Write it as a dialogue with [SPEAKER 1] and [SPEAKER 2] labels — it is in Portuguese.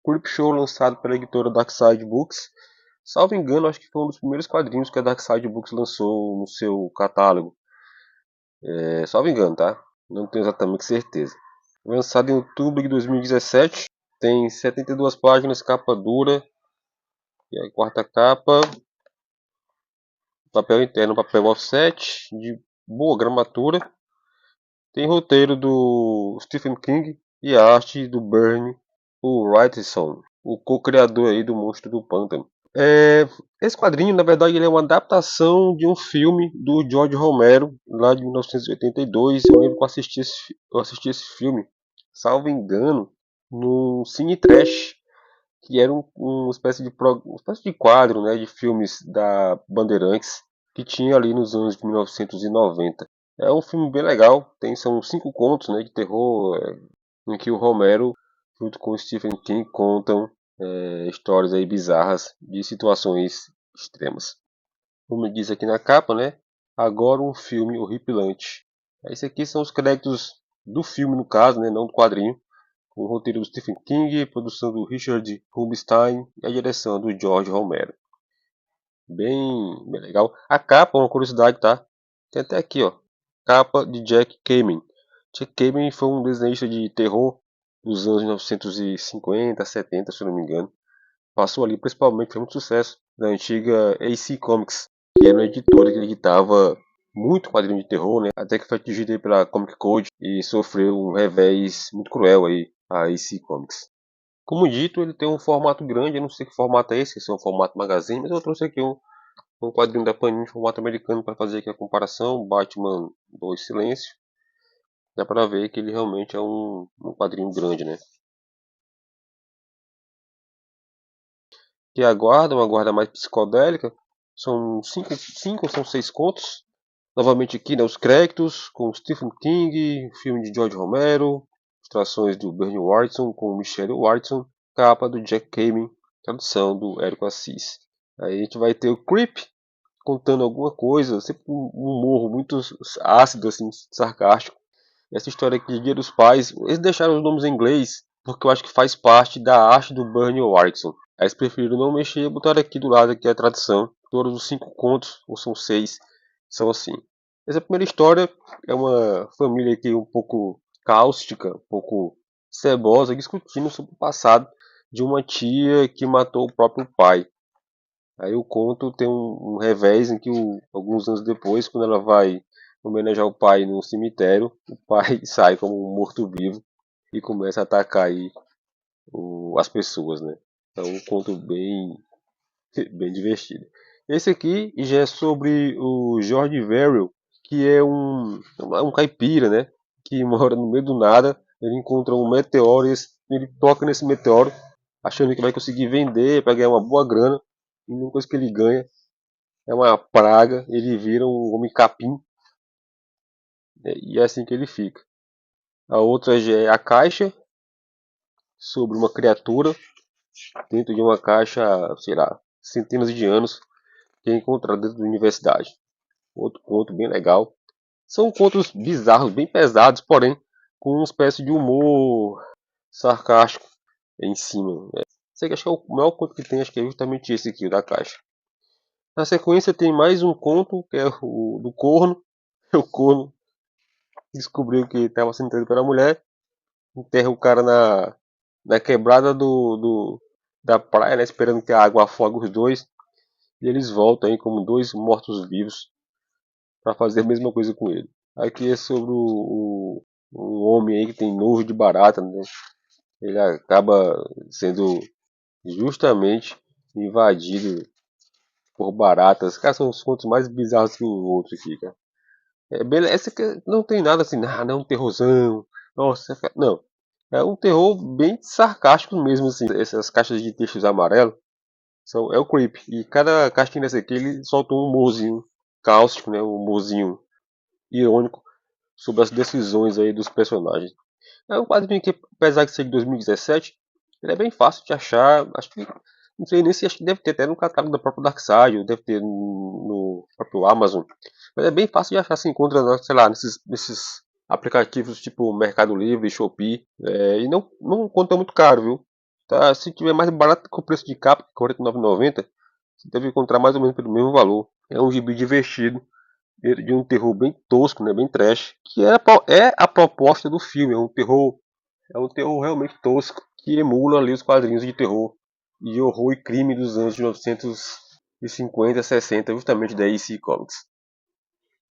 [SPEAKER 1] Creepshow, lançado pela editora Darkside Books. Salvo engano, acho que foi um dos primeiros quadrinhos que a Darkside Books lançou no seu catálogo. Salvo engano, tá? Não tenho exatamente certeza. Lançado em outubro de 2017, tem 72 páginas, capa dura. E a quarta capa, papel interno, papel offset, de boa gramatura. Tem roteiro do Stephen King e a arte do Bernie Wrightson, o co-criador aí do Monstro do Pântano. Esse quadrinho, na verdade, ele é uma adaptação de um filme do George Romero, lá de 1982. Eu lembro que eu assisti esse filme, salvo engano, no Cine Trash, que era uma uma espécie de quadro, né, de filmes da Bandeirantes, que tinha ali nos anos de 1990. É um filme bem legal, são 5 contos, né, de terror, em que o Romero, junto com o Stephen King, contam histórias aí bizarras de situações extremas. Como diz aqui na capa, né? Agora um filme horripilante. Esse aqui são os créditos do filme, no caso, né, não do quadrinho, com o roteiro do Stephen King, produção do Richard Rubinstein e a direção do George Romero. Bem legal. A capa, uma curiosidade, tá? Tem até aqui, ó. Capa de Jack Kamen. Jack Kamen foi um desenhista de terror dos anos 1950, 70, se eu não me engano. Passou ali principalmente, foi muito sucesso, na antiga AC Comics, que era uma editora que editava muito quadrinho de terror, né? Até que foi atingida pela Comic Code e sofreu um revés muito cruel aí, a AC Comics. Como dito, ele tem um formato grande, eu não sei que formato é esse, se é um formato magazine, mas eu trouxe aqui um quadrinho da Panini em formato americano para fazer aqui a comparação. Batman 2 Silêncio. Dá para ver que ele realmente é um quadrinho grande, né? Que aguarda, uma guarda mais psicodélica. São cinco ou são 6 contos. Novamente aqui, né, os créditos com Stephen King, filme de George Romero, ilustrações do Bernie Wrightson com Michelle Wrightson, capa do Jack Kamen, tradução do Érico Assis. Aí a gente vai ter o Creep contando alguma coisa, sempre um humor muito ácido, assim, sarcástico. Essa história aqui de Dia dos Pais, eles deixaram os nomes em inglês porque eu acho que faz parte da arte do Bernie Wrightson. Aí eles preferiram não mexer e botaram aqui do lado aqui a tradução. Todos os 5 contos, ou são 6, são assim. Essa primeira história é uma família aqui um pouco cáustica, um pouco cebosa, discutindo sobre o passado de uma tia que matou o próprio pai. Aí o conto tem um revés em que alguns anos depois, quando ela vai homenagear o pai no cemitério, o pai sai como um morto-vivo e começa a atacar aí as pessoas, né? Então um conto bem divertido. Esse aqui já é sobre o George Verrill, que é um caipira, né? Que mora no meio do nada. Ele encontra um meteoro e ele toca nesse meteoro, achando que vai conseguir vender para ganhar uma boa grana. E uma coisa que ele ganha é uma praga, ele vira um homem capim, né, e é assim que ele fica. A outra já é a caixa, sobre uma criatura dentro de uma caixa, sei lá, centenas de anos, que é encontrada dentro da universidade. Outro conto bem legal. São contos bizarros, bem pesados, porém com uma espécie de humor sarcástico em cima. Sei que acho que é o maior conto que tem, acho que é justamente esse aqui, o da caixa. Na sequência tem mais um conto, que é o do corno. O corno descobriu que estava sendo traído pela mulher, enterra o cara na quebrada da praia, né, esperando que a água afogue os dois, e eles voltam aí como dois mortos-vivos para fazer a mesma coisa com ele. Aqui é sobre um homem aí que tem nojo de barata, né? Ele acaba sendo justamente invadido por baratas. Cara, são os contos mais bizarros que o outro aqui, cara. Essa aqui não tem nada assim, não é um terrorzão. Nossa, não. É um terror bem sarcástico mesmo, assim. Essas caixas de textos amarelo é o Creep. E cada caixinha dessa aqui ele solta um humorzinho cáustico, né? Um humorzinho irônico sobre as decisões aí dos personagens. É um quadrinho que, apesar de ser de 2017, ele é bem fácil de achar. Acho que não sei nem se acho que deve ter até no catálogo da própria Darkside, ou deve ter no próprio Amazon. Mas é bem fácil de achar, se encontra, sei lá, nesses aplicativos tipo Mercado Livre, Shopee. E não conta muito caro, viu? Tá, se tiver mais barato com o preço de capa, R$ 49,90, você deve encontrar mais ou menos pelo mesmo valor. É um gibi divertido, de um terror bem tosco, né, bem trash, que é a proposta do filme. É um terror realmente tosco que emula ali os quadrinhos de terror e horror e crime dos anos de 1950 60, justamente da AC Comics.